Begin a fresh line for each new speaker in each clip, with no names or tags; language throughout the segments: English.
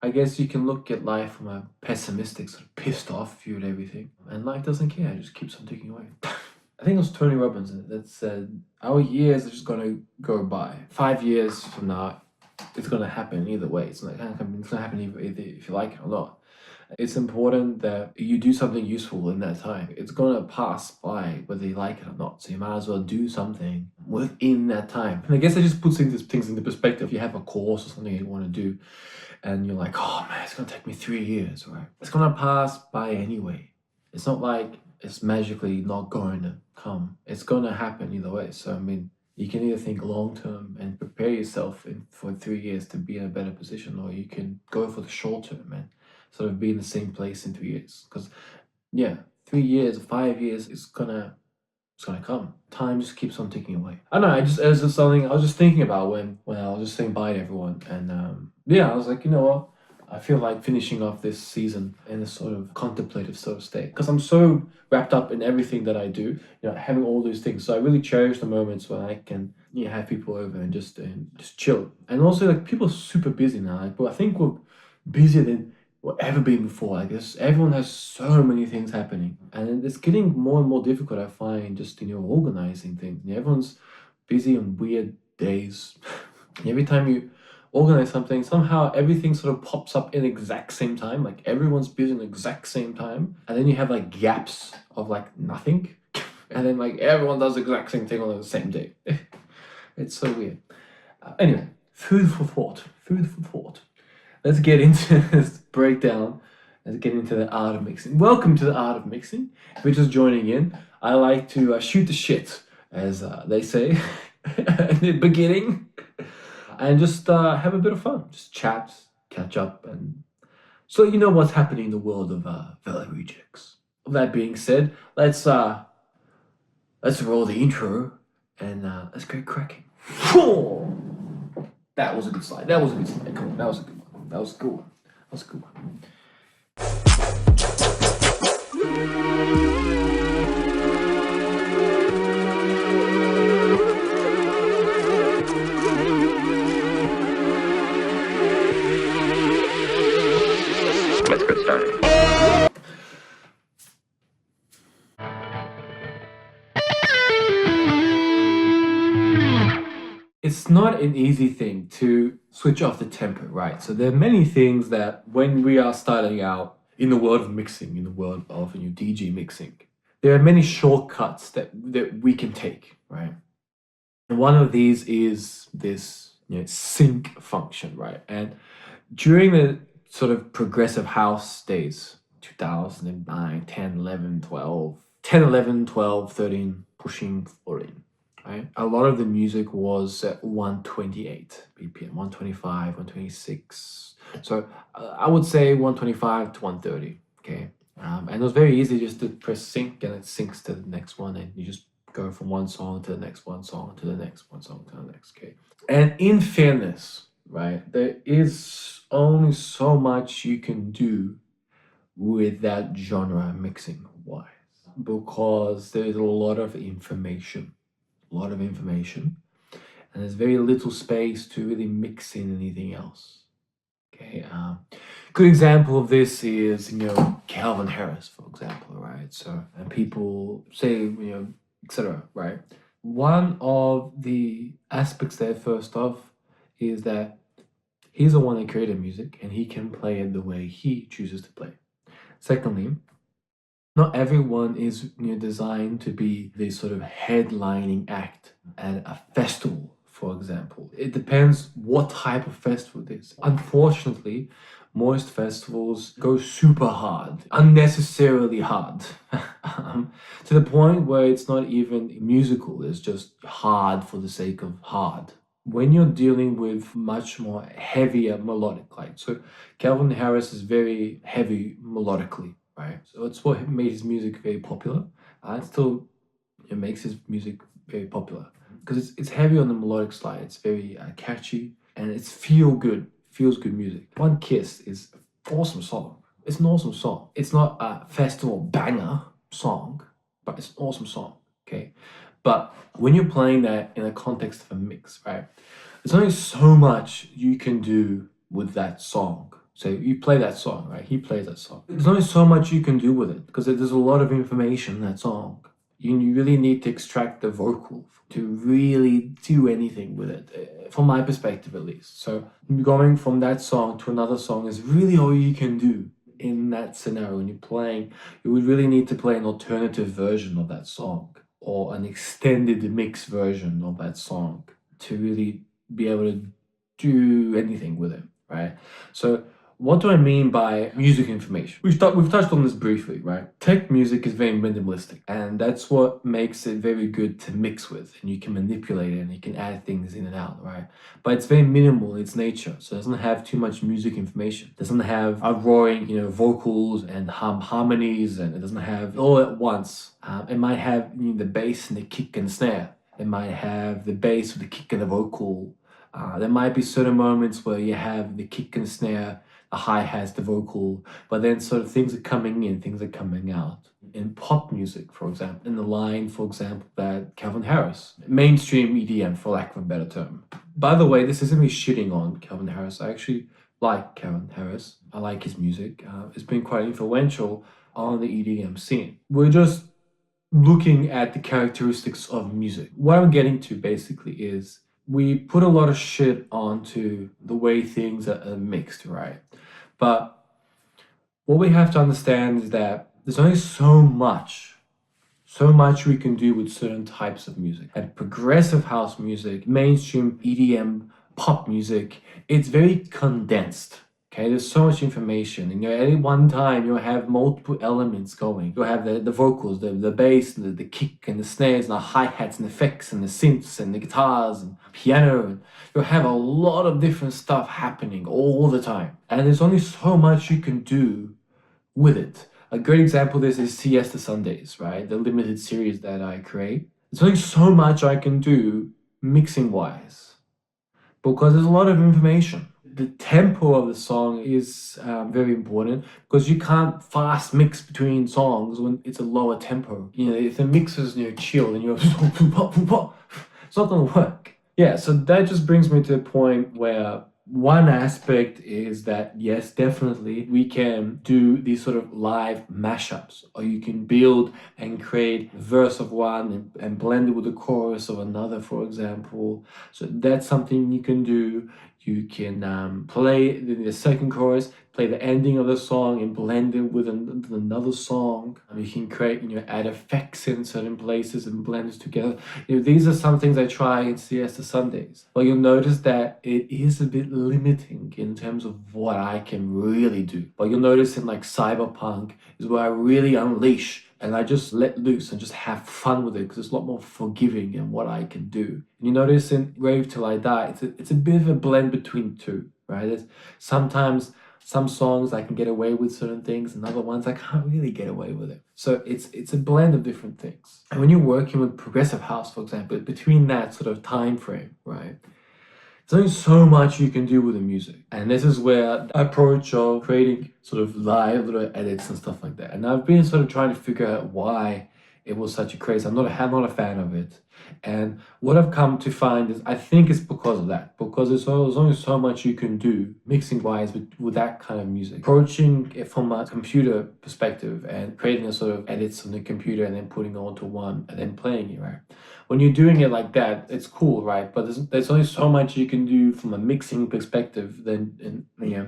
I guess you can look at life from a pessimistic, sort of pissed off view at everything. And life doesn't care, it just keeps on ticking away. I think it was Tony Robbins that said, our years are just gonna go by. 5 years from now, it's gonna happen either way. It's gonna happen either if you like it or not. It's important that you do something useful in that time. It's gonna pass by whether you like it or not. So you might as well do something within that time. And I guess it just puts things into perspective. If you have a course or something you want to do, and you're like, oh man, it's gonna take me 3 years, right? It's gonna pass by anyway. It's not like it's magically not going to come. It's gonna happen either way. So I mean, you can either think long term and prepare yourself for 3 years to be in a better position, or you can go for the short term and sort of be in the same place in 3 years. Because yeah, 3 years, 5 years, it's gonna come. Time just keeps on ticking away. I don't know, it was just something I was just thinking about when I was just saying bye to everyone. And yeah, I was like, you know what? I feel like finishing off this season in a sort of contemplative sort of state. Because I'm so wrapped up in everything that I do, you know, having all those things. So I really cherish the moments when I can, you know, have people over and just chill. And also, like, people are super busy now. Like, but I think we're busier than we've ever been before. I guess everyone has so many things happening, and it's getting more and more difficult, I find, just, you know, organizing things. You know, everyone's busy on weird days. Every time you organize something, somehow everything sort of pops up in the exact same time. Like everyone's busy in the exact same time, and then you have like gaps of like nothing, and then like everyone does the exact same thing on the same day. It's so weird. Anyway, food for thought. Food for thought. Let's get into this breakdown. Let's get into the art of mixing. Welcome to the art of mixing. If you're just joining in, I like to shoot the shit, as they say in the beginning, and just have a bit of fun. Just chat, catch up, and so you know what's happening in the world of Valarijex. That being said, let's roll the intro and let's get cracking. That was a good slide. That was a good slide. Come on, that was a good one. That was a good one. That was a good one.
Let's get started.
It's not an easy thing to switch off the tempo, right? So there are many things that when we are starting out in the world of mixing, in the world of DJ mixing, there are many shortcuts that we can take, right? And one of these is this sync function, right? And during the sort of progressive house days, 2009, 10, 11, 12, 10, 11, 12, 13, pushing 14, right? A lot of the music was at 128 BPM, 125, 126. So I would say 125 to 130, okay? And it was very easy just to press sync and it syncs to the next one, and you just go from one song to the next one song to the next one song to the next, okay? And in fairness, right, there is only so much you can do with that genre mixing wise, because there is a lot of information, and there's very little space to really mix in anything else. Okay, good example of this is Calvin Harris, for example, right? So, and people say etc. Right? One of the aspects there, first off, is that he's the one that created music and he can play it the way he chooses to play. Secondly, not everyone is designed to be the sort of headlining act at a festival, for example. It depends what type of festival it is. Unfortunately, most festivals go super hard, unnecessarily hard, to the point where it's not even musical, it's just hard for the sake of hard. When you're dealing with much more heavier melodic, so Calvin Harris is very heavy melodically, right? So it's what made his music very popular. It makes his music very popular because it's heavy on the melodic side. It's very catchy and it's feels good music. One Kiss is an awesome song. It's an awesome song. It's not a festival banger song, but it's an awesome song, okay? But when you're playing that in the context of a mix, right, there's only so much you can do with that song. So you play that song, right? He plays that song. There's only so much you can do with it because there's a lot of information in that song. You really need to extract the vocal to really do anything with it, from my perspective at least. So going from that song to another song is really all you can do in that scenario. When you're playing, you would really need to play an alternative version of that song or an extended mix version of that song to really be able to do anything with it, right? So what do I mean by music information? We've touched on this briefly, right? Tech music is very minimalistic, and that's what makes it very good to mix with, and you can manipulate it and you can add things in and out, right? But it's very minimal in its nature, so it doesn't have too much music information. It doesn't have a roaring, vocals and harmonies, and it doesn't have all at once. It might have the bass and the kick and the snare. It might have the bass with the kick and the vocal. There might be certain moments where you have the kick and snare, the hi-hats, the vocal, but then sort of things are coming in, things are coming out. In pop music, for example, in the line, for example, that Calvin Harris, mainstream EDM, for lack of a better term. By the way, this isn't me shitting on Calvin Harris. I actually like Calvin Harris. I like his music. It's been quite influential on the EDM scene. We're just looking at the characteristics of music. What I'm getting to basically is we put a lot of shit onto the way things are mixed, right? But what we have to understand is that there's only so much we can do with certain types of music. And progressive house music, mainstream EDM, pop music, it's very condensed. Okay, there's so much information, and at any one time you'll have multiple elements going. You'll have the vocals, the bass, and the kick, and the snares, and the hi-hats, and effects, and the synths, and the guitars, and piano. And you'll have a lot of different stuff happening all the time. And there's only so much you can do with it. A great example of this is Siesta Sundays, right? The limited series that I create. There's only so much I can do mixing-wise because there's a lot of information. The tempo of the song is very important because you can't fast mix between songs when it's a lower tempo. If the mix is chill and you're it's not gonna work. Yeah, so that just brings me to a point where one aspect is that yes, definitely we can do these sort of live mashups, or you can build and create a verse of one and blend it with the chorus of another, for example. So that's something you can do. You can play the second chorus, play the ending of the song and blend it with another song. You can create, add effects in certain places and blend it together. These are some things I try in Siesta Sundays. But you'll notice that it is a bit limiting in terms of what I can really do. But you'll notice in like Cyberpunk is where I really unleash and I just let loose and just have fun with it because it's a lot more forgiving in what I can do. And you notice in Rave Till I Die, it's a bit of a blend between two, right? Sometimes some songs I can get away with certain things and other ones I can't really get away with it. So it's a blend of different things. And when you're working with progressive house, for example, between that sort of time frame, right? There's only so much you can do with the music. And this is where the approach of creating sort of live little edits and stuff like that. And I've been sort of trying to figure out why it was such a craze. I'm not a fan of it. And what I've come to find is I think it's because of that. Because there's only so much you can do mixing wise with that kind of music. Approaching it from a computer perspective and creating a sort of edits on the computer and then putting it onto one and then playing it, right? When you're doing it like that, it's cool, right? But there's only so much you can do from a mixing perspective. Then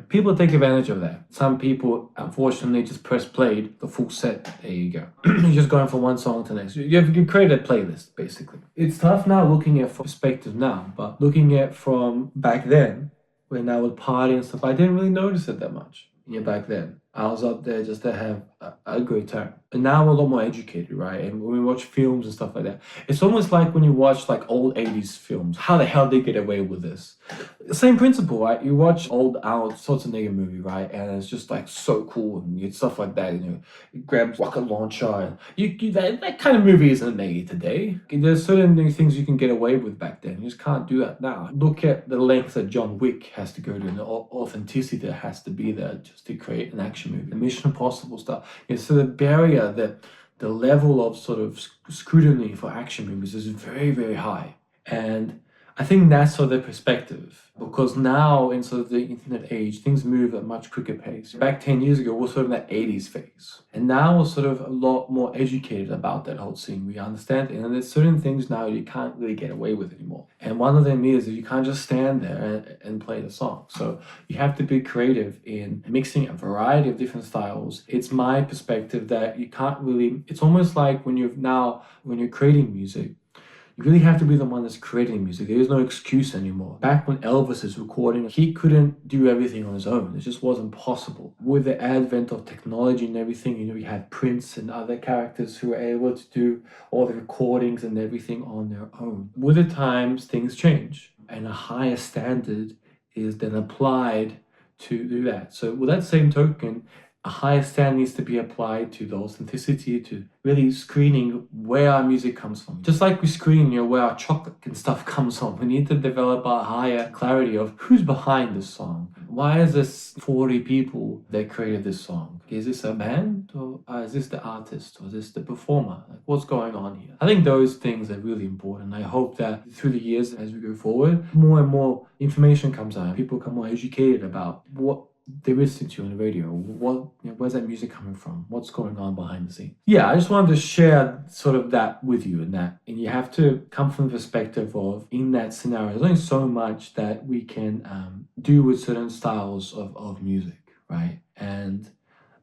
people take advantage of that. Some people, unfortunately, just press played the full set. There you go. You're just going from one song to the next. You create a playlist, basically. It's tough now looking at from perspective now, but looking at from back then, when I would party and stuff, I didn't really notice it that much. Back then, I was up there just to have a great time. And now I'm a lot more educated, right? And when we watch films and stuff like that, it's almost like when you watch like old 80s films. How the hell they get away with this? Same principle, right? You watch old Arnold Schwarzenegger movie, right? And it's just like so cool and stuff like that. You grab rocket launcher. And that kind of movie isn't made today. There's certain things you can get away with back then. You just can't do that now. Look at the lengths that John Wick has to go to and the authenticity that has to be there just to create an action movie. The Mission Impossible stuff. So the barrier, the level of sort of scrutiny for action movies is very, very high. And I think that's sort of the perspective, because now in sort of the internet age, things move at a much quicker pace. Back 10 years ago, we're sort of in that 80s phase. And now we're sort of a lot more educated about that whole scene. We understand it. And there's certain things now you can't really get away with anymore. And one of them is that you can't just stand there and play the song. So you have to be creative in mixing a variety of different styles. It's my perspective that you can't really, it's almost like when you're creating music, you really have to be the one that's creating music. There is no excuse anymore. Back when Elvis is recording, he couldn't do everything on his own. It just wasn't possible. With the advent of technology and everything, we had Prince and other characters who were able to do all the recordings and everything on their own. With the times, things change, and a higher standard is then applied to do that. So with that same token, a higher standard needs to be applied to the authenticity, to really screening where our music comes from. Just like we screen, where our chocolate and stuff comes from, we need to develop a higher clarity of who's behind this song. Why is this 40 people that created this song? Is this a band, or is this the artist, or is this the performer? Like, what's going on here? I think those things are really important. I hope that through the years, as we go forward, more and more information comes out. People become more educated about what they listen to on the radio. Where's that music coming from? What's going on behind the scenes? Yeah, I just wanted to share sort of that with you, and you have to come from the perspective of, in that scenario, there's only so much that we can do with certain styles of music, right? And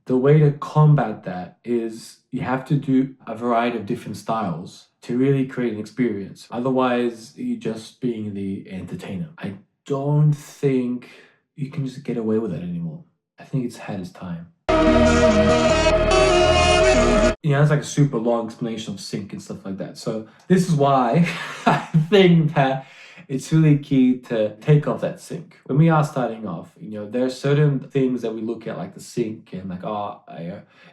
the way to combat that is you have to do a variety of different styles to really create an experience. Otherwise, you're just being the entertainer. I don't think you can just get away with it anymore. I think it's had its time. It's like a super long explanation of sync and stuff like that. So this is why I think that it's really key to take off that sync. When we are starting off, there are certain things that we look at, like the sync, and like,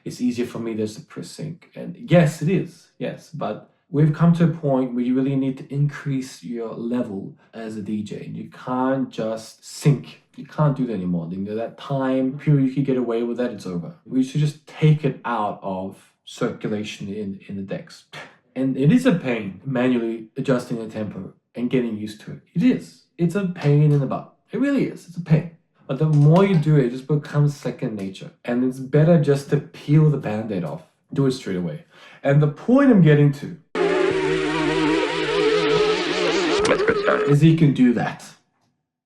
it's easier for me just to press sync. And yes, it is. Yes, but we've come to a point where you really need to increase your level as a DJ. And you can't just sync. You can't do that anymore. That time period you could get away with that, it's over. We should just take it out of circulation in the decks. And it is a pain manually adjusting the tempo and getting used to it. It is. It's a pain in the butt. It really is. It's a pain. But the more you do it, it just becomes second nature. And it's better just to peel the band-aid off. Do it straight away. And the point I'm getting to is you can do that.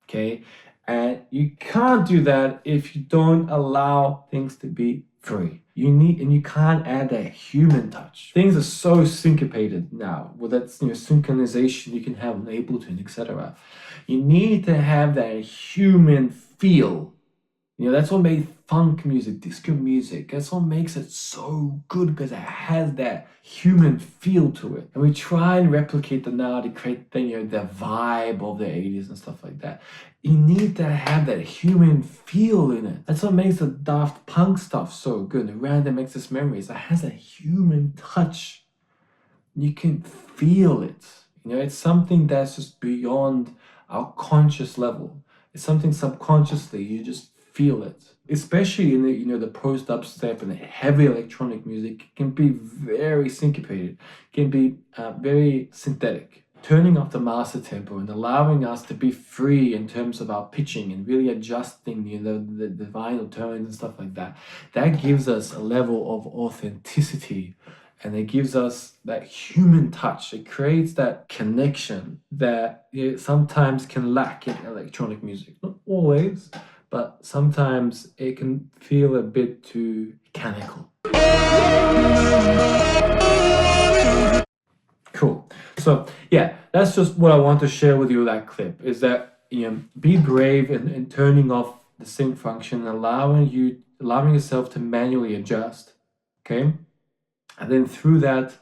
Okay? And you can't do that if you don't allow things to be free. You can't add that human touch. Things are so syncopated now. With that synchronization you can have on Ableton, etc. You need to have that human feel. That's what made funk music, disco music. That's what makes it so good, because it has that human feel to it. And we try and replicate that now to create the vibe of the 80s and stuff like that. You need to have that human feel in it. That's what makes the Daft Punk stuff so good. The Random Access Memories, it has a human touch. You can feel it. It's something that's just beyond our conscious level. It's something subconsciously, you just feel it. Especially in the post dubstep and the heavy electronic music, it can be very syncopated, can be very synthetic. Turning off the master tempo and allowing us to be free in terms of our pitching and really adjusting the vinyl tones and stuff like that, that gives us a level of authenticity, and it gives us that human touch. It creates that connection that sometimes can lack in electronic music. Not always, but sometimes it can feel a bit too mechanical. Cool. So yeah, that's just what I want to share with you with that clip, is that be brave in turning off the sync function, allowing yourself to manually adjust. Okay? And then through that,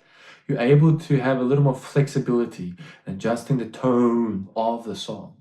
you're able to have a little more flexibility in adjusting the tone of the song.